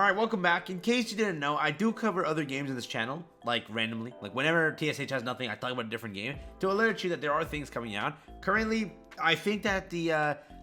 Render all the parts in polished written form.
Alright, welcome back. In case you didn't know, I do cover other games in this channel, like randomly. Like whenever TSH has nothing, I talk about a different game to alert you that there are things coming out. Currently, I think that the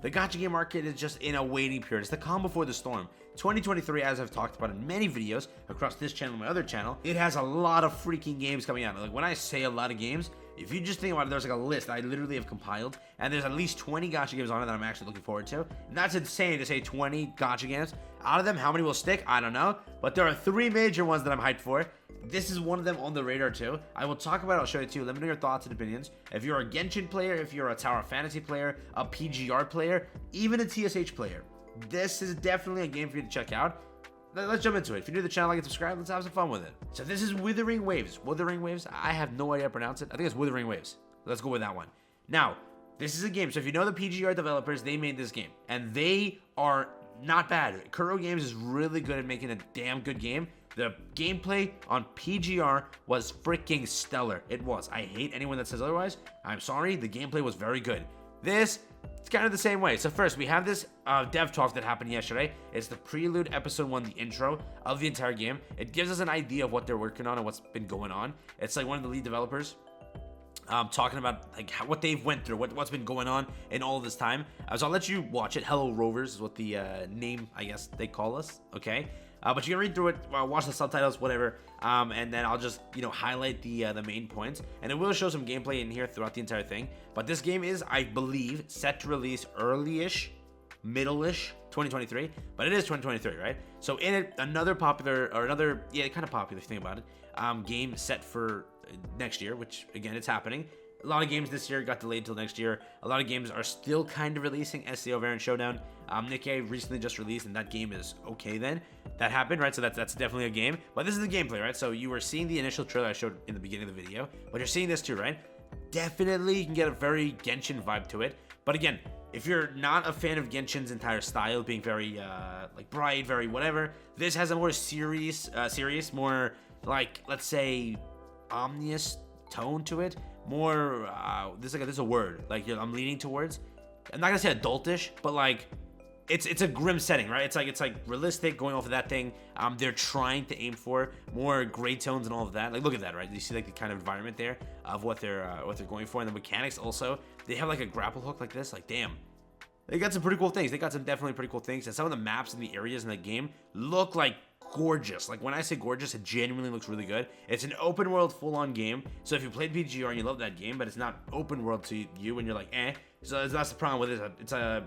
gacha game market is just in a waiting period. It's the calm before the storm. 2023, as I've talked about in many videos across this channel and my other channel, it has a lot of freaking games coming out. Like when I say a lot of games, if you just think about it, there's like a list I literally have compiled, and there's at least 20 gacha games on it that I'm actually looking forward to. And that's insane to say 20 gacha games. Out of them, how many will stick? I don't know. But there are 3 major ones that I'm hyped for. This is one of them on the radar too. I will talk about it, I'll show you too. Let me know your thoughts and opinions. If you're a Genshin player, if you're a Tower Fantasy player, a PGR player, even a TSH player, this is definitely a game for you to check out. Let's jump into it. If you're new to the channel, like and subscribe, let's have some fun with it. So this is Withering Waves. Withering Waves? I have no idea how to pronounce it. I think it's Withering Waves. Let's go with that one. Now, this is a game. So if you know the PGR developers, they made this game. And they are not bad. Kuro Games is really good at making a damn good game. The gameplay on PGR was freaking stellar. It was. I hate anyone that says otherwise. I'm sorry. The gameplay was very good. This, it's kind of the same way. So first, we have this dev talk that happened yesterday. It's the prelude, episode 1, the intro of the entire game. It gives us an idea of what they're working on and what's been going on. It's like one of the lead developers talking about like what they've went through, what's been going on in all this time. So I'll let you watch it. Hello Rovers is what the name, I guess they call us. Okay. But you can read through it, watch the subtitles, whatever, and then I'll just, highlight the main points, and it will show some gameplay in here throughout the entire thing. But this game is, I believe, set to release early-ish, middle-ish, 2023, but it is 2023, right? So in it, kind of popular thing about it, game set for next year, which, again, it's happening. A lot of games this year got delayed till next year. A lot of games are still kind of releasing. SCO Variant Showdown, Nikkei recently just released, and that game is okay then. That happened, right? So that's definitely a game. But this is the gameplay, right? So you were seeing the initial trailer I showed in the beginning of the video, but you're seeing this too, right? Definitely you can get a very Genshin vibe to it. But again, if you're not a fan of Genshin's entire style, being very like bright, very whatever, this has a more serious, more like, let's say, ominous tone to it. More this is a word like I'm leaning towards. I'm not gonna say adultish, but like it's a grim setting, right? It's like realistic, going off of that thing. They're trying to aim for more gray tones and all of that. Like look at that, right? You see like the kind of environment there of what they're going for, and the mechanics also. They have like a grapple hook like this. Like damn, they got some pretty cool things. They got some definitely pretty cool things, and some of the maps and the areas in the game look like gorgeous. Like when I say gorgeous, it genuinely looks really good. It's an open world full-on game, so if you played PGR and you love that game but it's not open world to you and you're like so that's the problem with it. It's a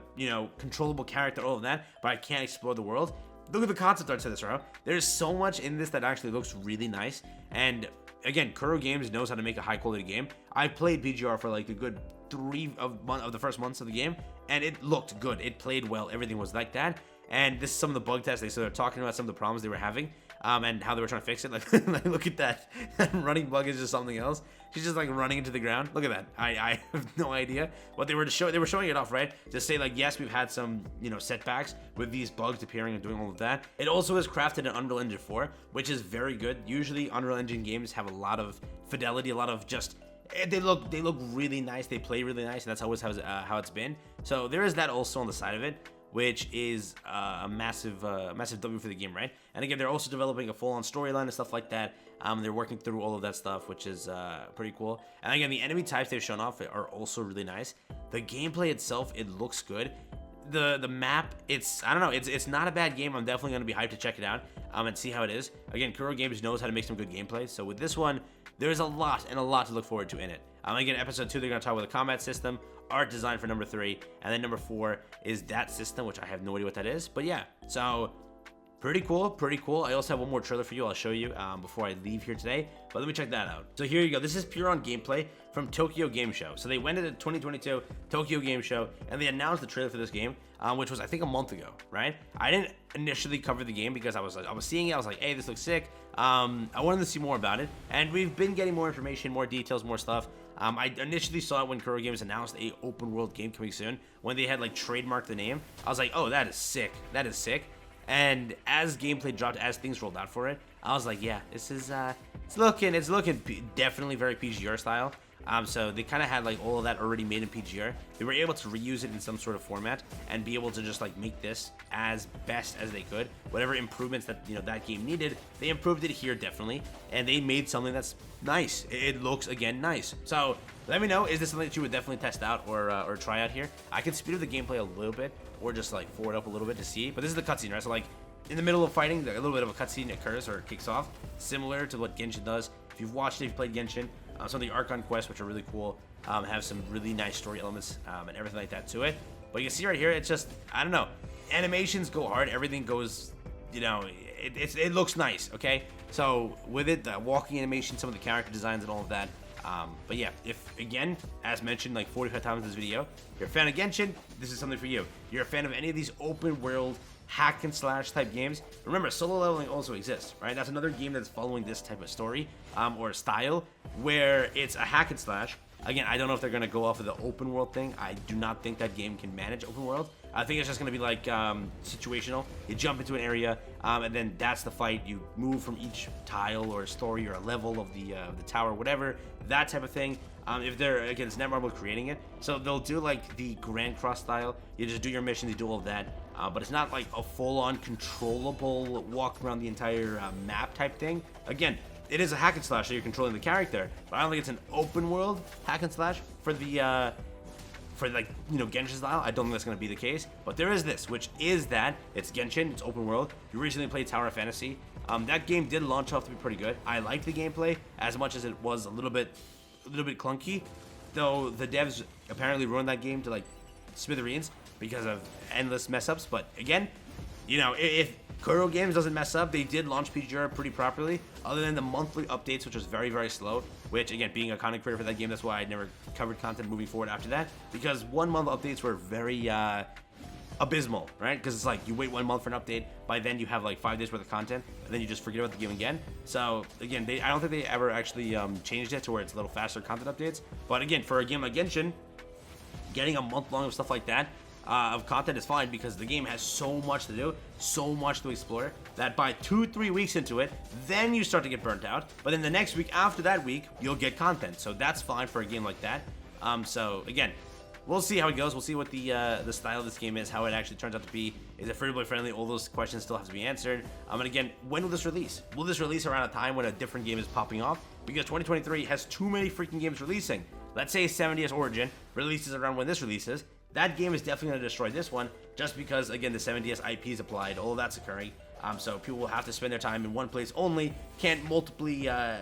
controllable character, all of that, but I can't explore the world. Look at the concept art to this, bro. There's so much in this that actually looks really nice. And again, Kuro Games knows how to make a high quality game. I played PGR for like a good 3 of the first months of the game, and it looked good. It played well. Everything was like that. And this is some of the bug tests. They're talking about some of the problems they were having, and how they were trying to fix it. Like, like look at that. That running bug is just something else. She's just like running into the ground. Look at that. I have no idea what they were showing it off, right? To say like, yes, we've had some setbacks with these bugs appearing and doing all of that. It also is crafted in Unreal Engine 4, which is very good. Usually Unreal Engine games have a lot of fidelity, a lot of just. They look really nice. They play really nice, and that's always how it's been. So there is that also on the side of it, which is a massive W for the game, right? And again, they're also developing a full-on storyline and stuff like that. They're working through all of that stuff, which is pretty cool. And again, the enemy types they've shown off are also really nice. The gameplay itself, it looks good. The map, I don't know, it's not a bad game. I'm definitely going to be hyped to check it out and see how it is. Again, Kuro Games knows how to make some good gameplay. So with this one, there's a lot to look forward to in it. Again, episode 2, they're going to talk about the combat system, art design for number 3, and then number 4 is that system, which I have no idea what that is. But yeah, so pretty cool. I also have one more trailer for you I'll show you before I leave here today, but let me check that out. So here you go. This is pure on gameplay from Tokyo Game Show. So they went into 2022 Tokyo Game Show, and they announced the trailer for this game, which was I think a month ago, right? I didn't initially cover the game because I was seeing it. I was like, hey, this looks sick. I wanted to see more about it, and we've been getting more information, more details, more stuff. I initially saw it when Kuro Games announced a open world game coming soon, when they had like trademarked the name. I was like, oh, that is sick. And as gameplay dropped, as things rolled out for it, I was like, yeah, this is it's looking definitely very PGR style. So they kind of had like all of that already made in PGR. They were able to reuse it in some sort of format and be able to just like make this as best as they could. Whatever improvements that that game needed, they improved it here definitely, and they made something that's nice. It looks again nice. So let me know, is this something that you would definitely test out or try out here? I can speed up the gameplay a little bit or just like forward up a little bit to see. But this is the cutscene, right? So like in the middle of fighting, a little bit of a cutscene occurs or kicks off, similar to what Genshin does. If you've watched it, if you've played Genshin, some of the Archon quests, which are really cool, have some really nice story elements and everything like that to it. But you can see right here, it's just, I don't know, animations go hard, everything goes, it looks nice, okay? So with it, the walking animation, some of the character designs and all of that. But yeah, if, again, as mentioned like 45 times in this video, you're a fan of Genshin, this is something for you. You're a fan of any of these open world hack and slash type games, remember solo leveling also exists, right? That's another game that's following this type of story or style where it's a hack and slash. Again, I don't know if they're going to go off of the open world thing. I do not think that game can manage open world. I think it's just going to be like situational. You jump into an area and then that's the fight. You move from each tile or story or a level of the tower, whatever, that type of thing. If they're, again, it's Netmarble creating it, so they'll do like the Grand Cross style. You just do your missions, you do all of that, but it's not like a full-on controllable walk around the entire map type thing. Again, it is a hack and slash, so you're controlling the character, but I don't think it's an open world hack and slash for the for like Genshin style. I don't think that's going to be the case, but there is this, which is that it's Genshin, it's open world. You recently played Tower of Fantasy. That game did launch off to be pretty good. I liked the gameplay as much as it was a little bit clunky, though the devs apparently ruined that game to like smithereens because of endless mess ups. But again, if Kuro Games doesn't mess up, they did launch PGR pretty properly, other than the monthly updates, which was very, very slow, which again, being a content creator for that game, that's why I never covered content moving forward after that, because 1 month updates were very abysmal, right? Because it's like you wait 1 month for an update, by then you have like 5 days worth of content, and then you just forget about the game again. So again, I don't think they ever actually changed it to where it's a little faster content updates. But again, for a game like Genshin, getting a month long of stuff like that of content is fine, because the game has so much to do, so much to explore, that by 2-3 weeks into it, then you start to get burnt out. But then the next week after that week, you'll get content. So that's fine for a game like that. So again, we'll see how it goes. We'll see what the style of this game is, how it actually turns out to be. Is it free-to-play friendly? All those questions still have to be answered. And again, when will this release? Will this release around a time when a different game is popping off? Because 2023 has too many freaking games releasing. Let's say 70s Origin releases around when this releases. That game is definitely going to destroy this one, just because, again, the 70s IP is applied. All of that's occurring. So people will have to spend their time in one place only. Can't multiply,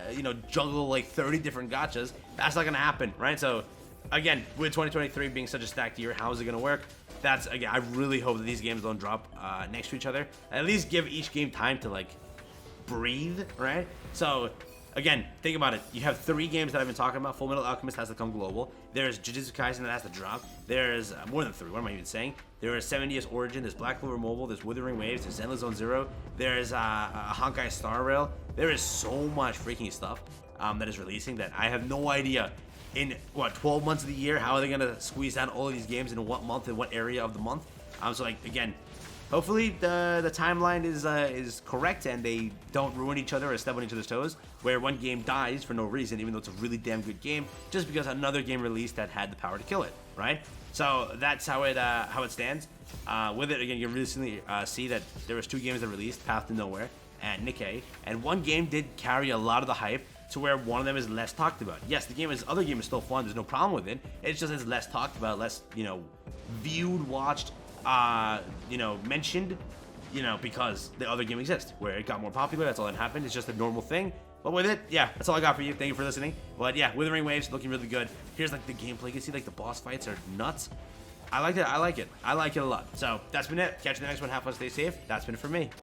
juggle like 30 different gachas. That's not going to happen, right? So again, with 2023 being such a stacked year, how is it going to work? That's, again, I really hope that these games don't drop next to each other. At least give each game time to like breathe, right? So again, think about it. You have 3 games that I've been talking about. Full Metal Alchemist has to come global. There's Jujutsu Kaisen that has to drop. There's more than 3. What am I even saying? There is 70s Origin. There's Black Clover Mobile. There's Withering Waves. There's Zenless Zone Zero. There's Honkai Star Rail. There is so much freaking stuff that is releasing that I have no idea. In 12 months of the year, how are they gonna squeeze down all of these games in what month and what area of the month? So like, again, hopefully the timeline is correct and they don't ruin each other or step on each other's toes, where one game dies for no reason, even though it's a really damn good game, just because another game released that had the power to kill it, right? So that's how it stands. With it, again, you recently see that there was 2 games that released, Path to Nowhere and Nikkei, and one game did carry a lot of the hype to where one of them is less talked about. Yes, the other game is still fun. There's no problem with it. It's just it's less talked about, less viewed, watched, mentioned, because the other game exists, where it got more popular. That's all that happened. It's just a normal thing. But with it, yeah, that's all I got for you. Thank you for listening. But yeah, Withering Waves looking really good. Here's like the gameplay. You can see like the boss fights are nuts. I like it. I like it a lot. So that's been it. Catch you in the next one. Have fun. Stay safe. That's been it for me.